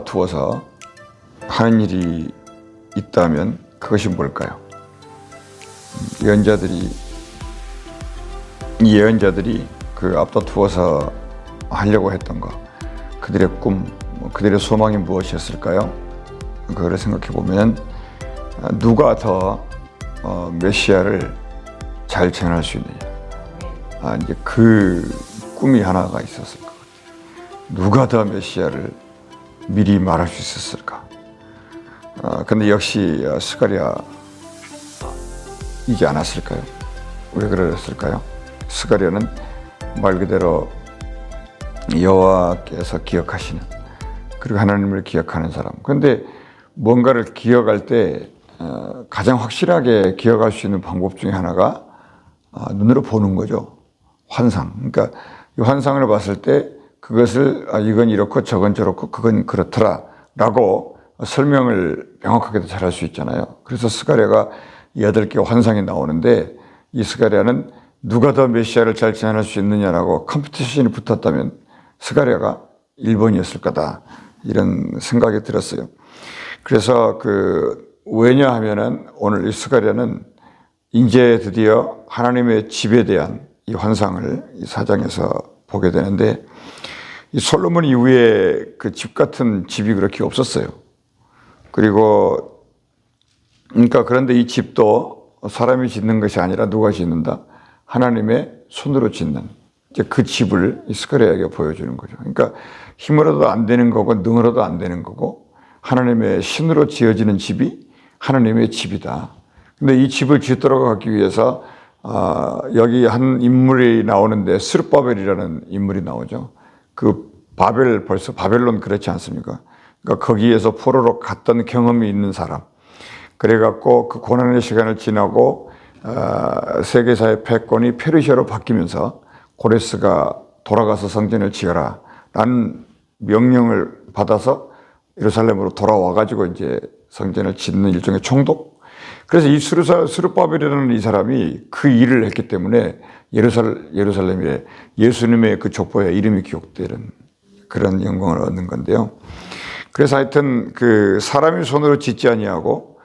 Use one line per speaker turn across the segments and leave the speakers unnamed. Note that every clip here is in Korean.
앞다투어서 하는 일이 있다면 그것이 뭘까요? 예언자들이 그 앞다투어서 하려고 했던 것, 그들의 꿈, 그들의 소망이 무엇이었을까요? 그걸 생각해 보면 누가 더 메시아를 잘 전할 수 있느냐, 이제 그 꿈이 하나가 있었을 것 같아요. 누가 더 메시아를 미리 말할 수 있었을까? 근데 역시 스가랴이지 않았을까요? 왜 그랬을까요? 스가랴는 말 그대로 여호와께서 기억하시는, 그리고 하나님을 기억하는 사람. 그런데 뭔가를 기억할 때 가장 확실하게 기억할 수 있는 방법 중에 하나가 눈으로 보는 거죠. 환상. 그러니까 이 환상을 봤을 때 그것을 이건 이렇고 저건 저렇고 그건 그렇더라 라고 설명을 명확하게 잘할 수 있잖아요. 그래서 스가랴가 8개 환상이 나오는데, 이 스가랴는 누가 더 메시아를 잘 제안할 수 있느냐라고 컴피티션이 붙었다면 스가랴가 1번이었을 거다, 이런 생각이 들었어요. 그래서 왜냐하면은 오늘 이 스가랴는 이제 드디어 하나님의 집에 대한 이 환상을 이 4장에서 보게 되는데, 이 솔로몬 이후에 그 집 같은 집이 그렇게 없었어요. 그런데 이 집도 사람이 짓는 것이 아니라 누가 짓는다? 하나님의 손으로 짓는, 이제 그 집을 이 스가랴에게 보여주는 거죠. 그러니까 힘으로도 안 되는 거고 능으로도 안 되는 거고, 하나님의 신으로 지어지는 집이 하나님의 집이다. 근데 이 집을 짓도록 하기 위해서 여기 한 인물이 나오는데, 스룹바벨이라는 인물이 나오죠. 그 벌써 바벨론 그렇지 않습니까? 그러니까 거기에서 포로로 갔던 경험이 있는 사람. 그래갖고 그 고난의 시간을 지나고 세계사의 패권이 페르시아로 바뀌면서 고레스가 돌아가서 성전을 지어라 라는 명령을 받아서 예루살렘으로 돌아와가지고 이제 성전을 짓는 일종의 총독. 그래서 이 스룹바벨이라는 이 사람이 그 일을 했기 때문에 예루살렘에 예수님의 그 족보에 이름이 기록되는 그런 영광을 얻는 건데요. 그래서 하여튼 그 사람이 손으로 짓지 아니하고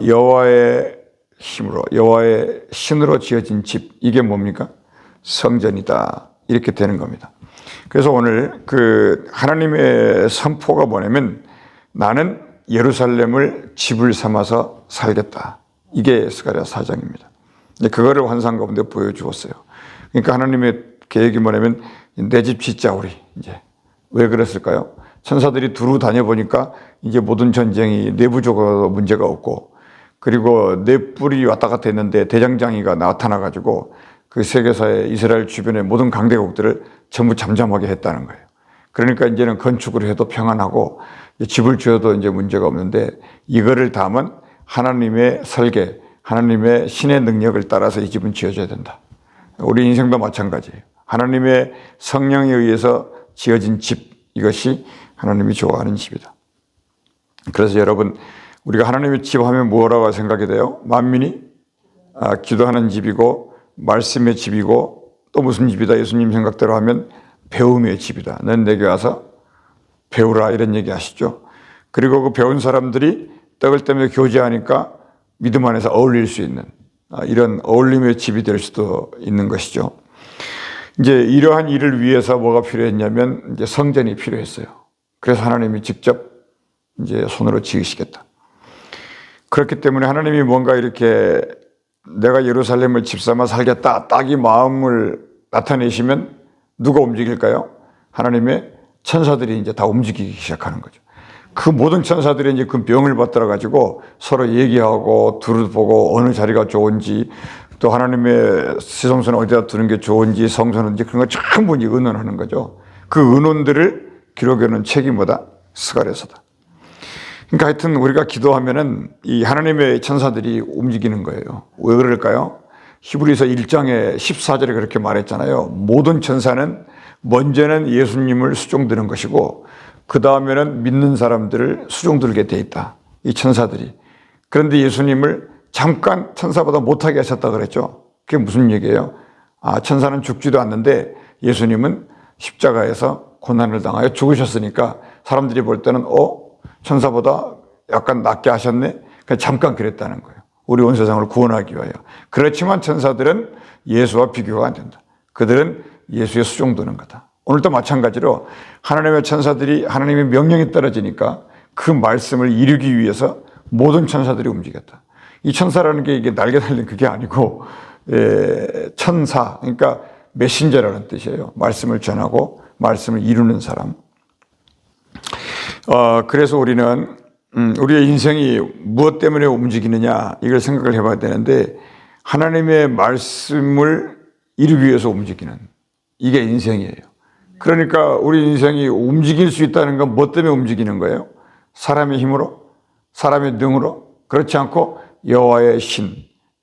여호와의 힘으로, 여호와의 신으로 지어진 집, 이게 뭡니까? 성전이다, 이렇게 되는 겁니다. 그래서 오늘 그 하나님의 선포가 뭐냐면, 나는 예루살렘을 집을 삼아서 살겠다, 이게 스가랴 4장입니다. 그거를 환상 가운데 보여주었어요. 그러니까 하나님의 계획이 뭐냐면, 내 집 짓자 우리. 이제 왜 그랬을까요? 천사들이 두루 다녀보니까 이제 모든 전쟁이 내부적으로 문제가 없고, 그리고 넷불이 왔다 갔다 했는데 대장장이가 나타나가지고 그 세계사의 이스라엘 주변의 모든 강대국들을 전부 잠잠하게 했다는 거예요. 그러니까 이제는 건축을 해도 평안하고 집을 지어도 이제 문제가 없는데, 이거를 담은 하나님의 설계, 하나님의 신의 능력을 따라서 이 집은 지어져야 된다. 우리 인생도 마찬가지예요. 하나님의 성령에 의해서 지어진 집, 이것이 하나님이 좋아하는 집이다. 그래서 여러분, 우리가 하나님의 집 하면 뭐라고 생각이 돼요? 만민이 기도하는 집이고, 말씀의 집이고, 또 무슨 집이다? 예수님 생각대로 하면 배움의 집이다. 넌 내게 와서 배우라, 이런 얘기 하시죠. 그리고 그 배운 사람들이 떡을 떼며 교제하니까 믿음 안에서 어울릴 수 있는 이런 어울림의 집이 될 수도 있는 것이죠. 이제 이러한 일을 위해서 뭐가 필요했냐면, 이제 성전이 필요했어요. 그래서 하나님이 직접 이제 손으로 지으시겠다. 그렇기 때문에 하나님이 뭔가 이렇게 내가 예루살렘을 집 삼아 살겠다, 딱 이 마음을 나타내시면 누가 움직일까요? 하나님의 천사들이 이제 다 움직이기 시작하는 거죠. 그 모든 천사들이 이제 그 명을 받들어 가지고 서로 얘기하고 두루보고 어느 자리가 좋은지, 또 하나님의 시성소는 어디다 두는 게 좋은지, 성소는 이제 그런 거 전부 의논하는 거죠. 그 의논들을 기록해놓은 책이 뭐다? 스가랴서다. 그러니까 하여튼 우리가 기도하면은 이 하나님의 천사들이 움직이는 거예요. 왜 그럴까요? 히브리서 1장에 14절에 그렇게 말했잖아요. 모든 천사는 먼저는 예수님을 수종드는 것이고, 그 다음에는 믿는 사람들을 수종들게 돼 있다, 이 천사들이. 그런데 예수님을 잠깐 천사보다 못하게 하셨다 그랬죠. 그게 무슨 얘기예요? 천사는 죽지도 않는데 예수님은 십자가에서 고난을 당하여 죽으셨으니까 사람들이 볼 때는 천사보다 약간 낫게 하셨네. 그냥 잠깐 그랬다는 거예요. 우리 온 세상을 구원하기 위하여. 그렇지만 천사들은 예수와 비교가 안 된다. 그들은 예수의 수종드는 거다. 오늘도 마찬가지로 하나님의 천사들이 하나님의 명령이 떨어지니까 그 말씀을 이루기 위해서 모든 천사들이 움직였다. 이 천사라는 게 이게 날개 달린 그게 아니고 천사, 그러니까 메신저라는 뜻이에요. 말씀을 전하고 말씀을 이루는 사람. 그래서 우리는 우리의 인생이 무엇 때문에 움직이느냐 이걸 생각을 해봐야 되는데 하나님의 말씀을 이루기 위해서 움직이는 이게 인생이에요. 그러니까 우리 인생이 움직일 수 있다는 건 무엇 때문에 움직이는 거예요? 사람의 힘으로? 사람의 능으로? 그렇지 않고 여호와의 신,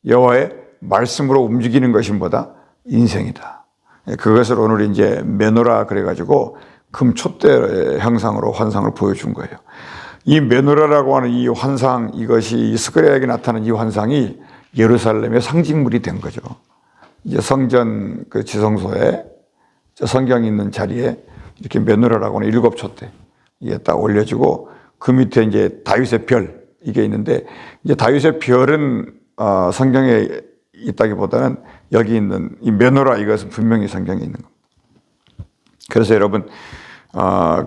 여호와의 말씀으로 움직이는 것임보다 인생이다. 그것을 오늘 이제 메노라 그래가지고 금촛대 형상으로 환상을 보여준 거예요. 이 메노라라고 하는 이 환상, 이것이 스가랴에게 나타난 이 환상이 예루살렘의 상징물이 된 거죠. 이제 성전 그 지성소에 성경이 있는 자리에 이렇게 메노라라고 하는 7촛대 이게 딱 올려지고 그 밑에 이제 다윗의 별 이게 있는데 이제 다윗의 별은 성경에 있다기보다는 여기 있는 이 메노라 이것은 분명히 성경에 있는 겁니다. 그래서 여러분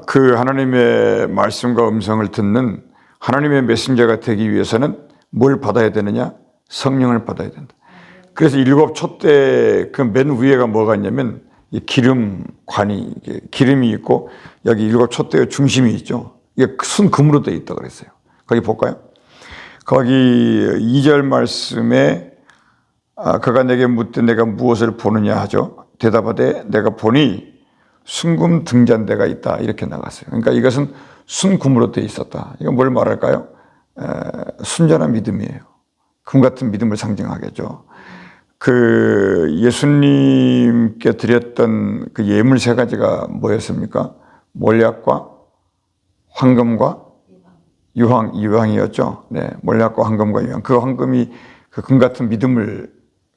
그 하나님의 말씀과 음성을 듣는 하나님의 메신저가 되기 위해서는 뭘 받아야 되느냐? 성령을 받아야 된다. 그래서 7촛대 그 맨 위에가 뭐가 있냐면 이 기름관이 기름이 있고 여기 7촛대의 중심이 있죠. 이게 순금으로 되어 있다 그랬어요. 거기 볼까요? 거기 2절 말씀에 그가 내게 묻되 내가 무엇을 보느냐 하죠. 대답하되 내가 보니 순금 등잔대가 있다 이렇게 나갔어요. 그러니까 이것은 순금으로 되어 있었다. 이건 뭘 말할까요? 순전한 믿음이에요. 금 같은 믿음을 상징하겠죠. 그 예수님께 드렸던 그 예물 3가지가 뭐였습니까? 몰약과 황금과 유황이었죠. 네, 몰약과 황금과 유황. 그 황금이 그 금 같은 믿음을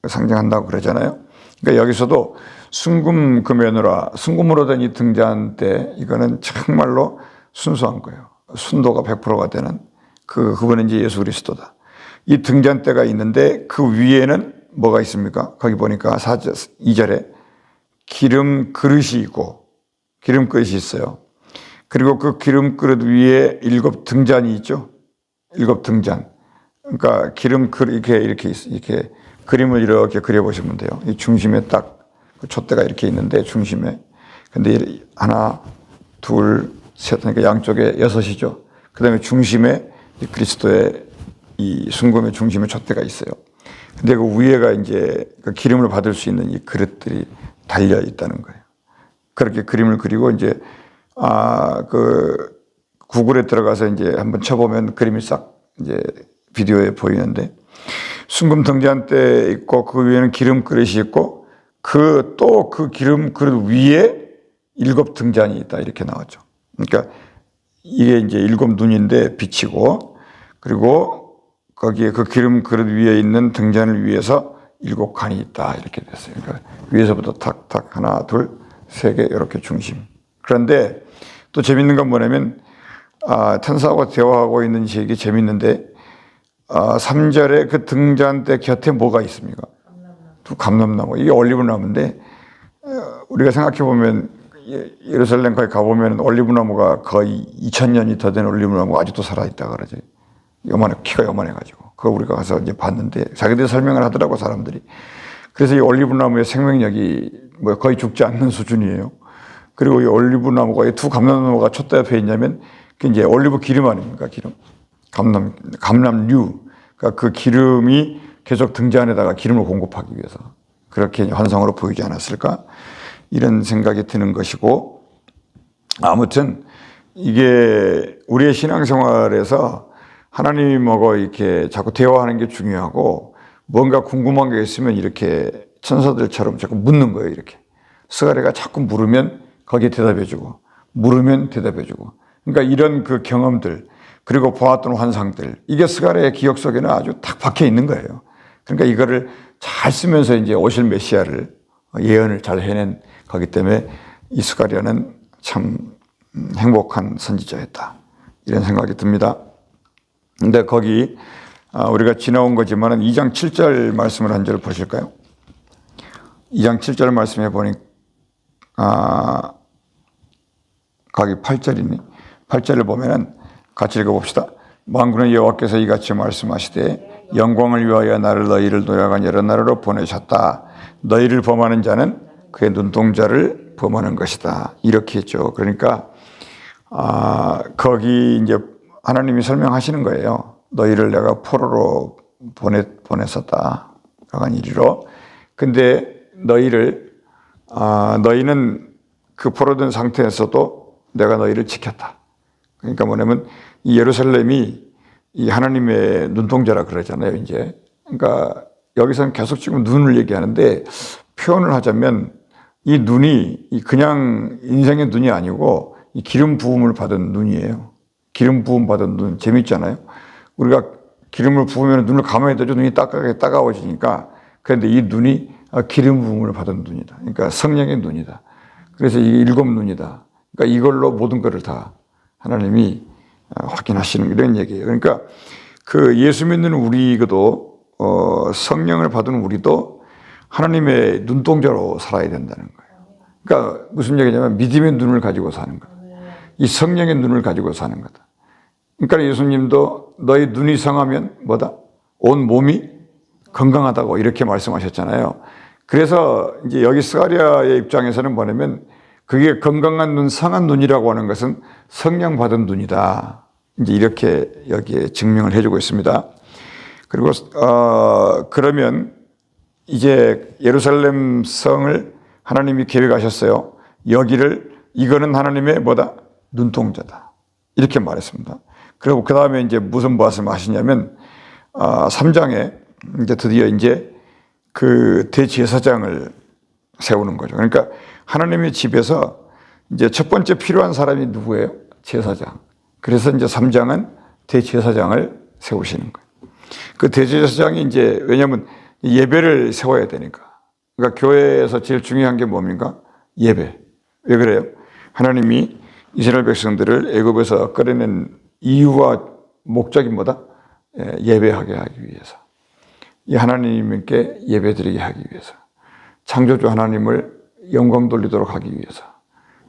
상징한다고 그러잖아요. 그러니까 여기서도 순금 금에노라, 순금으로 된 이 등잔대, 이거는 정말로 순수한 거예요. 순도가 100%가 되는 그분은 이제 예수 그리스도다. 이 등잔대가 있는데 그 위에는 뭐가 있습니까? 거기 보니까 2절에 기름 그릇이 있고 기름 그릇이 있어요. 그리고 그 기름 그릇 위에 7 등잔이 있죠. 7 등잔. 그러니까 기름 그릇 이렇게 그림을 이렇게 그려보시면 돼요. 이 중심에 딱 그 촛대가 이렇게 있는데 중심에. 근데 하나, 둘, 셋 그러니까 양쪽에 6이죠. 그다음에 중심에 그리스도의 이 순금의 중심에 촛대가 있어요. 근데 그 위에가 이제 그 기름을 받을 수 있는 이 그릇들이 달려 있다는 거예요. 그렇게 그림을 그리고 이제 그 구글에 들어가서 이제 한번 쳐보면 그림이 싹 이제 비디오에 보이는데 순금 등잔대 있고 그 위에는 기름 그릇이 있고 또 그 기름 그릇 위에 7 등잔이 있다 이렇게 나왔죠. 그러니까 이게 이제 7 눈인데 비치고 그리고 거기에 그 기름 그릇 위에 있는 등잔을 위해서 7 칸이 있다 이렇게 됐어요. 그러니까 위에서부터 탁탁 하나, 둘, 3개 이렇게 중심. 그런데 또 재밌는 건 뭐냐면 천사하고 대화하고 있는 얘기 재밌는데 3절에 그 등잔대 곁에 뭐가 있습니까? 두 감람나무. 이게 올리브나무인데 우리가 생각해 보면 예루살렘 거기 가보면 올리브나무가 거의 2000년이 더 된 올리브나무가 아직도 살아있다 그러죠. 키가 요만해가지고. 그거 우리가 가서 이제 봤는데 자기들이 설명을 하더라고 사람들이. 그래서 이 올리브나무의 생명력이 뭐 거의 죽지 않는 수준이에요. 그리고 이 올리브나무가 이 2 감람나무가 촛대 옆에 있냐면 그 이제 올리브 기름 아닙니까? 기름. 감람류. 그러니까 그 기름이 계속 등잔에다가 기름을 공급하기 위해서 그렇게 환상으로 보이지 않았을까? 이런 생각이 드는 것이고 아무튼 이게 우리의 신앙생활에서 하나님하고 이렇게 자꾸 대화하는 게 중요하고 뭔가 궁금한 게 있으면 이렇게 천사들처럼 자꾸 묻는 거예요. 이렇게 스가랴가 자꾸 물으면 거기에 대답해주고 물으면 대답해주고 그러니까 이런 그 경험들 그리고 보았던 환상들 이게 스가랴의 기억 속에는 아주 탁 박혀 있는 거예요. 그러니까 이거를 잘 쓰면서 이제 오실 메시아를 예언을 잘 해낸 거기 때문에 이 스가랴는 참 행복한 선지자였다. 이런 생각이 듭니다. 근데 거기 우리가 지나온 거지만 2장 7절 말씀을 한 절 보실까요? 2장 7절 말씀해 보니 거기 8절이니 8절을 보면은 같이 읽어봅시다. 만군의 여호와께서 이같이 말씀하시되 영광을 위하여 나를 너희를 노력한 여러 나라로 보내셨다. 너희를 범하는 자는 그의 눈동자를 범하는 것이다. 이렇게 했죠. 그러니까 거기 이제 하나님이 설명하시는 거예요. 너희를 내가 포로로 보냈었다. 그간 이리로. 근데 너희는 그 포로된 상태에서도 내가 너희를 지켰다. 그러니까 뭐냐면 이 예루살렘이 이 하나님의 눈동자라 그러잖아요, 이제. 그러니까 여기서는 계속 지금 눈을 얘기하는데 표현을 하자면 이 눈이 그냥 인생의 눈이 아니고 이 기름 부음을 받은 눈이에요. 기름 부음 받은 눈. 재밌잖아요. 우리가 기름을 부으면 눈을 감아야 되죠. 눈이 따가워지니까. 그런데 이 눈이 기름 부음을 받은 눈이다. 그러니까 성령의 눈이다. 그래서 이 일곱 눈이다. 그러니까 이걸로 모든 것을 다 하나님이 확인하시는 이런 얘기예요. 그러니까 그 예수 믿는 우리도 성령을 받은 우리도 하나님의 눈동자로 살아야 된다는 거예요. 그러니까 무슨 얘기냐면 믿음의 눈을 가지고 사는 거예요. 이 성령의 눈을 가지고 사는 거다. 그러니까 예수님도 너희 눈이 성하면 뭐다? 온 몸이 건강하다고 이렇게 말씀하셨잖아요. 그래서 이제 여기 스가랴의 입장에서는 뭐냐면 그게 건강한 눈, 성한 눈이라고 하는 것은 성령 받은 눈이다. 이제 이렇게 여기에 증명을 해주고 있습니다. 그리고 그러면 이제 예루살렘 성을 하나님이 계획하셨어요. 여기를 이거는 하나님의 뭐다? 눈동자다. 이렇게 말했습니다. 그리고 그 다음에 이제 무슨 말씀하시냐면 3장에 이제 드디어 이제 그 대제사장을 세우는 거죠. 그러니까 하나님의 집에서 이제 첫 번째 필요한 사람이 누구예요? 제사장. 그래서 이제 3장은 대제사장을 세우시는 거예요. 그 대제사장이 이제 왜냐하면 예배를 세워야 되니까. 그러니까 교회에서 제일 중요한 게 뭡니까? 예배. 왜 그래요? 하나님이 이스라엘 백성들을 애굽에서 끌어낸 이유와 목적이 뭐다? 예배하게 하기 위해서. 이 하나님께 예배드리게 하기 위해서. 창조주 하나님을 영광 돌리도록 하기 위해서.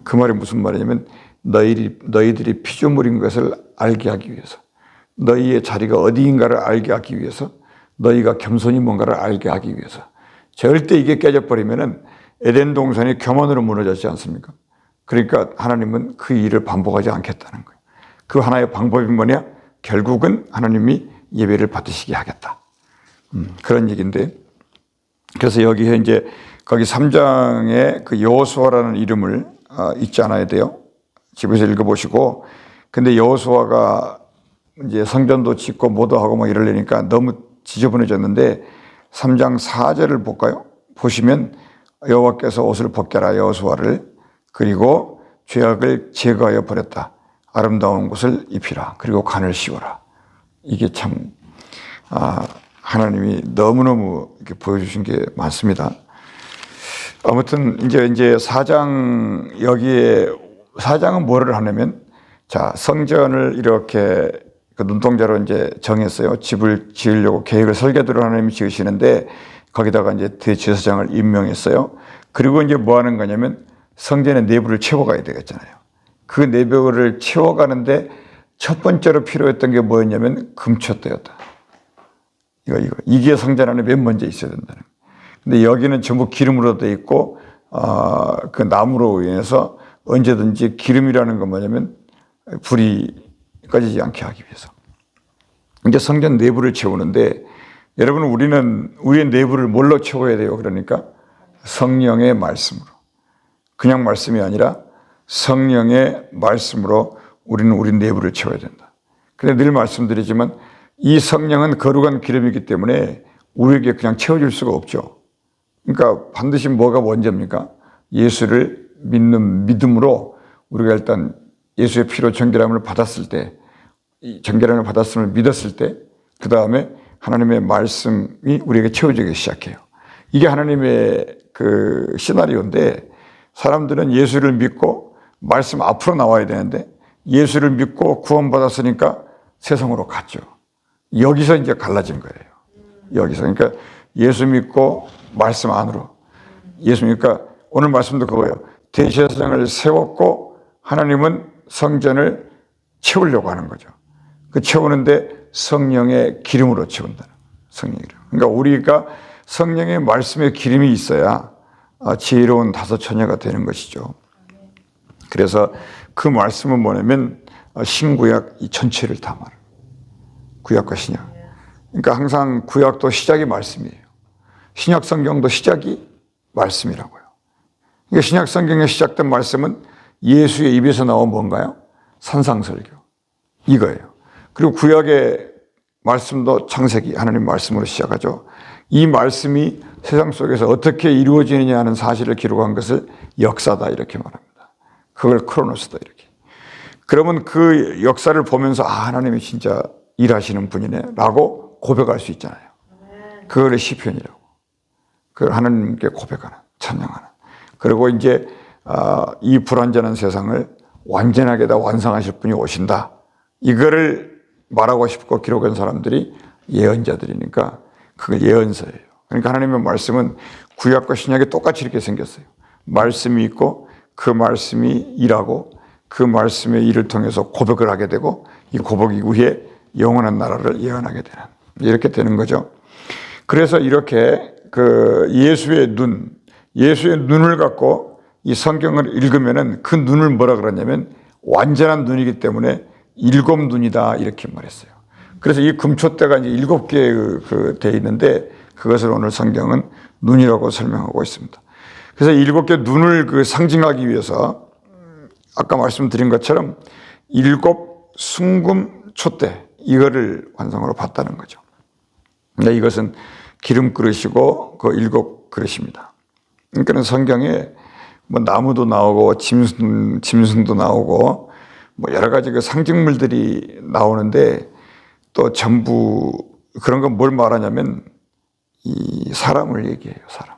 그 말이 무슨 말이냐면 너희들이 피조물인 것을 알게 하기 위해서. 너희의 자리가 어디인가를 알게 하기 위해서. 너희가 겸손히 뭔가를 알게 하기 위해서. 절대 이게 깨져버리면은 에덴 동산이 교만으로 무너졌지 않습니까? 그러니까 하나님은 그 일을 반복하지 않겠다는 거예요. 그 하나의 방법이 뭐냐? 결국은 하나님이 예배를 받으시게 하겠다. 그런 얘기인데. 그래서 여기에 이제 거기 3장에 그 여호수아라는 이름을 잊지 않아야 돼요. 집에서 읽어보시고. 근데 여호수아가 이제 성전도 짓고 뭐도 하고 막 이러려니까 너무 지저분해졌는데 3장 4절을 볼까요? 보시면 여호와께서 옷을 벗겨라 여호수아를 그리고 죄악을 제거하여 버렸다. 아름다운 곳을 입히라. 그리고 간을 씌워라. 이게 참 하나님이 너무너무 이렇게 보여주신 게 많습니다. 아무튼 이제 4장 여기에 4장은 뭐를 하냐면 자 성전을 이렇게 그 눈동자로 이제 정했어요. 집을 지으려고 계획을 설계도를 하나님이 지으시는데 거기다가 이제 대제사장을 임명했어요. 그리고 이제 뭐 하는 거냐면 성전의 내부를 채워가야 되겠잖아요. 그 내부를 채워가는데 첫 번째로 필요했던 게 뭐였냐면 금촛대였다. 이게 성전 안에 맨 먼저 있어야 된다는 거예요. 근데 여기는 전부 기름으로 돼 있고 그 나무로 인해서 언제든지 기름이라는 건 뭐냐면 불이 꺼지지 않게 하기 위해서. 이제 성전 내부를 채우는데 여러분 우리는 우리의 내부를 뭘로 채워야 돼요? 그러니까 성령의 말씀으로. 그냥 말씀이 아니라 성령의 말씀으로 우리는 우리 내부를 채워야 된다. 근데 늘 말씀드리지만 이 성령은 거룩한 기름이기 때문에 우리에게 그냥 채워질 수가 없죠. 그러니까 반드시 뭐가 원죄입니까? 예수를 믿는 믿음으로 우리가 일단 예수의 피로 정결함을 받았을 때, 정결함을 받았음을 믿었을 때, 그 다음에 하나님의 말씀이 우리에게 채워지기 시작해요. 이게 하나님의 그 시나리오인데 사람들은 예수를 믿고 말씀 앞으로 나와야 되는데 예수를 믿고 구원받았으니까 세상으로 갔죠. 여기서 이제 갈라진 거예요. 여기서. 그러니까 예수 믿고 말씀 안으로. 예수 믿으니까 오늘 말씀도 그거예요. 대제사장을 세웠고 하나님은 성전을 채우려고 하는 거죠. 그 채우는데 성령의 기름으로 채운다는 거예요. 성령의 기름. 그러니까 우리가 성령의 말씀의 기름이 있어야 지혜로운 다섯 처녀가 되는 것이죠. 그래서 그 말씀은 뭐냐면 신구약 이 전체를 다 말해요. 구약과 신약. 그러니까 항상 구약도 시작이 말씀이에요. 신약 성경도 시작이 말씀이라고요. 그러니까 신약 성경에 시작된 말씀은 예수의 입에서 나온 뭔가요? 산상설교. 이거예요. 그리고 구약의 말씀도 창세기 하나님 말씀으로 시작하죠. 이 말씀이 세상 속에서 어떻게 이루어지느냐 하는 사실을 기록한 것을 역사다 이렇게 말합니다. 그걸 크로노스다 이렇게. 그러면 그 역사를 보면서 하나님이 진짜 일하시는 분이네 라고 고백할 수 있잖아요. 그걸 시편이라고. 그걸 하나님께 고백하는, 찬양하는. 그리고 이제 이 불완전한 세상을 완전하게 다 완성하실 분이 오신다. 이거를 말하고 싶고 기록한 사람들이 예언자들이니까 그게 예언서예요. 그러니까 하나님의 말씀은 구약과 신약이 똑같이 이렇게 생겼어요. 말씀이 있고 그 말씀이 일하고 그 말씀의 일을 통해서 고백을 하게 되고 이 고백 이후에 영원한 나라를 예언하게 되는 이렇게 되는 거죠. 그래서 이렇게 그 예수의 눈을 갖고 이 성경을 읽으면은 그 눈을 뭐라 그러냐면 완전한 눈이기 때문에 일곱 눈이다 이렇게 말했어요. 그래서 이 금초대가 이제 7개 돼 있는데 그것을 오늘 성경은 눈이라고 설명하고 있습니다. 그래서 7개 눈을 그 상징하기 위해서 아까 말씀드린 것처럼 7 순금 촛대 이거를 완성으로 봤다는 거죠. 근데 이것은 기름 그릇이고 그 7 그릇입니다. 그러니까 성경에 뭐 나무도 나오고 짐승도 나오고 뭐 여러 가지 그 상징물들이 나오는데 또 전부 그런 건 뭘 말하냐면 이 사람을 얘기해요. 사람.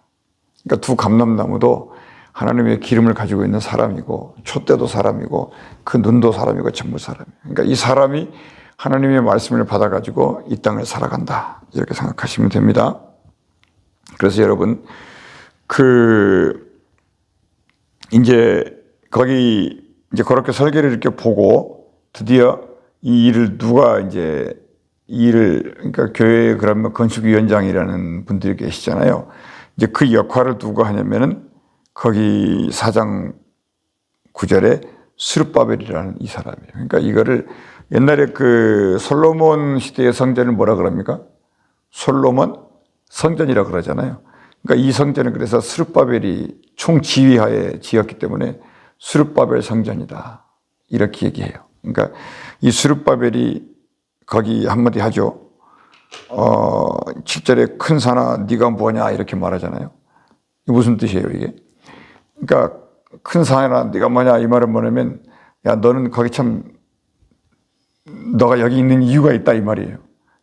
그러니까 두 감람나무도 하나님의 기름을 가지고 있는 사람이고 촛대도 사람이고 그 눈도 사람이고 전부 사람이에요. 그러니까 이 사람이 하나님의 말씀을 받아가지고 이 땅을 살아간다 이렇게 생각하시면 됩니다. 그래서 여러분 이제 거기 이제 그렇게 설계를 이렇게 보고 드디어 이 일을 누가 이제 이 일을 그러니까 교회 그러면 건축위원장이라는 분들이 계시잖아요. 이제 그 역할을 누가 하냐면은 거기 4장 9절에 스룹바벨이라는 이 사람이에요. 그러니까 이거를 옛날에 그 솔로몬 시대의 성전을 뭐라 그럽니까? 솔로몬 성전이라 그러잖아요. 그러니까 이 성전은 그래서 스룹바벨이 총지휘하에 지었기 때문에 스룹바벨 성전이다. 이렇게 얘기해요. 그러니까 이 스룹바벨이 거기 한마디 하죠. 7절에 큰 산아 네가 뭐냐 이렇게 말하잖아요. 이게 무슨 뜻이에요 이게? 그러니까 큰 산아 네가 뭐냐 이 말은 뭐냐면 야 너는 거기 참 너가 여기 있는 이유가 있다 이 말이에요.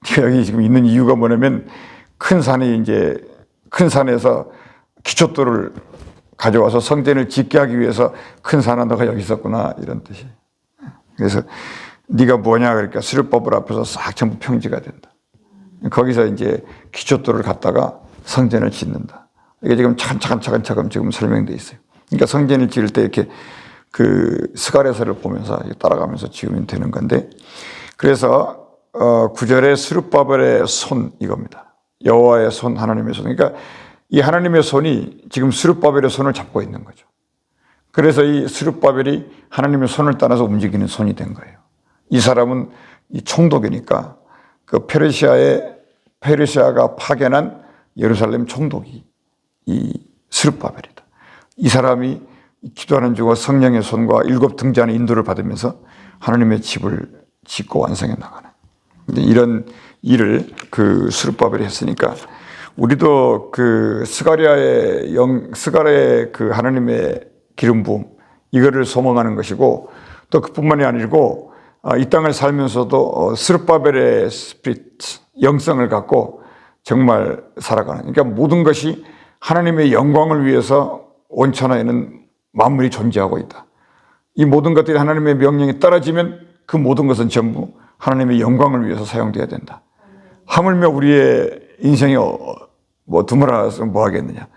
네가 여기 지금 있는 이유가 뭐냐면 큰 산이 이제 큰 산에서 기초돌을 가져와서 성전을 짓게 하기 위해서 큰 산아 너가 여기 있었구나 이런 뜻이에요. 그래서 네가 뭐냐 그러니까 스룹바벨 앞에서 싹 전부 평지가 된다. 거기서 이제 기초돌을 갖다가 성전을 짓는다. 이게 지금 차근차근 지금 설명되어 있어요. 그러니까 성전을 지을 때 이렇게 그 스가랴서를 보면서 따라가면서 지으면 되는 건데 그래서 9절에 스룹바벨의 손 이겁니다. 여호와의 손, 하나님의 손. 그러니까 이 하나님의 손이 지금 스룹바벨의 손을 잡고 있는 거죠. 그래서 이 스룹바벨이 하나님의 손을 따라서 움직이는 손이 된 거예요. 이 사람은 이 총독이니까 그 페르시아가 파견한 예루살렘 총독이 이 스룹바벨이다. 이 사람이 기도하는 중에 성령의 손과 7 등잔의 인도를 받으면서 하나님의 집을 짓고 완성해 나가는 이런 일을 그 스룹바벨이 했으니까 우리도 그 스가랴의 그 하나님의 기름 부음 이거를 소망하는 것이고 또 그뿐만이 아니고 이 땅을 살면서도 스룹바벨의 스피릿 영성을 갖고 정말 살아가는 그러니까 모든 것이 하나님의 영광을 위해서 온천하에는 만물이 존재하고 있다. 이 모든 것들이 하나님의 명령에 떨어지면 그 모든 것은 전부 하나님의 영광을 위해서 사용돼야 된다. 하물며 우리의 인생이 드물어서 뭐 하겠느냐.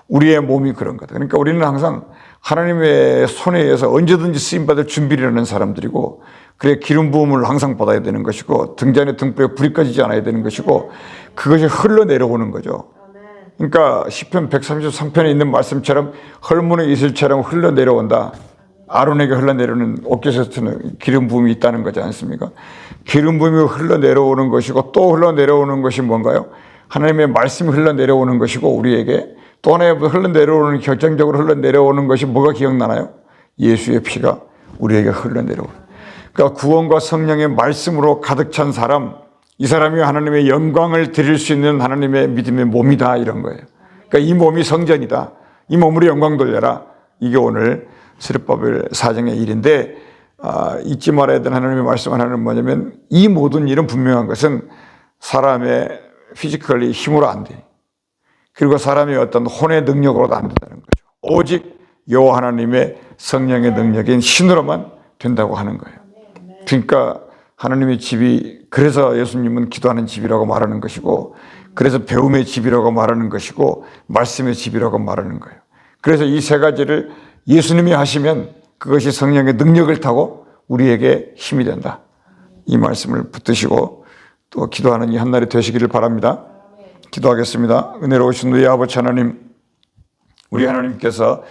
우리의 몸이 그런 거다. 그러니까 우리는 항상 하나님의 손에 의해서 언제든지 쓰임받을 준비를 하는 사람들이고, 그래 기름 부음을 항상 받아야 되는 것이고, 등잔에 등불에 불이 꺼지지 않아야 되는 것이고, 그것이 흘러내려오는 거죠. 그러니까 시편 133편에 있는 말씀처럼 헐문의 이슬처럼 흘러내려온다. 아론에게 흘러내려오는 옥기서트는 기름 부음이 있다는 거지 않습니까? 기름 부음이 흘러내려오는 것이고, 또 흘러내려오는 것이 뭔가요? 하나님의 말씀이 흘러내려오는 것이고, 우리에게 또 하나의 흘러내려오는, 결정적으로 흘러내려오는 것이 뭐가 기억나나요? 예수의 피가 우리에게 흘러내려오는. 그러니까 구원과 성령의 말씀으로 가득 찬 사람, 이 사람이 하나님의 영광을 드릴 수 있는 하나님의 믿음의 몸이다, 이런 거예요. 그러니까 이 몸이 성전이다. 이 몸으로 영광 돌려라. 이게 오늘 스룹바벨 사정의 일인데, 잊지 말아야 되는 하나님의 말씀 하나는 뭐냐면, 이 모든 일은 분명한 것은 사람의 피지컬리 힘으로 안 돼. 그리고 사람의 어떤 혼의 능력으로도 안 된다는 거죠. 오직 여호와 하나님의 성령의 능력인 신으로만 된다고 하는 거예요. 그러니까 하나님의 집이, 그래서 예수님은 기도하는 집이라고 말하는 것이고, 그래서 배움의 집이라고 말하는 것이고, 말씀의 집이라고 말하는 거예요. 그래서 이 세 가지를 예수님이 하시면 그것이 성령의 능력을 타고 우리에게 힘이 된다. 이 말씀을 붙드시고 또 기도하는 이 한날이 되시기를 바랍니다. 기도하겠습니다. 은혜로우신 우리 아버지 하나님, 우리 하나님께서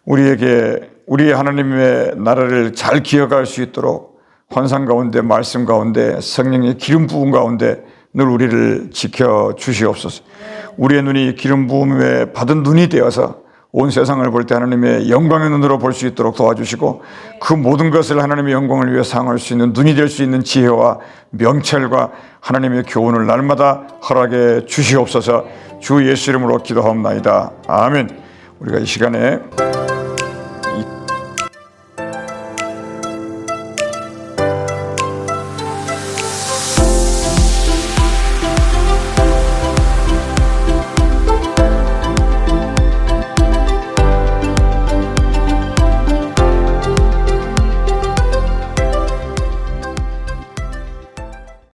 우리에게 우리 하나님의 나라를 잘 기억할 수 있도록 환상 가운데, 말씀 가운데, 성령의 기름 부음 가운데 늘 우리를 지켜 주시옵소서. 우리의 눈이 기름 부음에 받은 눈이 되어서 온 세상을 볼 때 하나님의 영광의 눈으로 볼 수 있도록 도와주시고, 그 모든 것을 하나님의 영광을 위해 사용할 수 있는 눈이 될 수 있는 지혜와 명철과 하나님의 교훈을 날마다 허락해 주시옵소서. 주 예수 이름으로 기도하옵나이다. 아멘. 우리가 이 시간에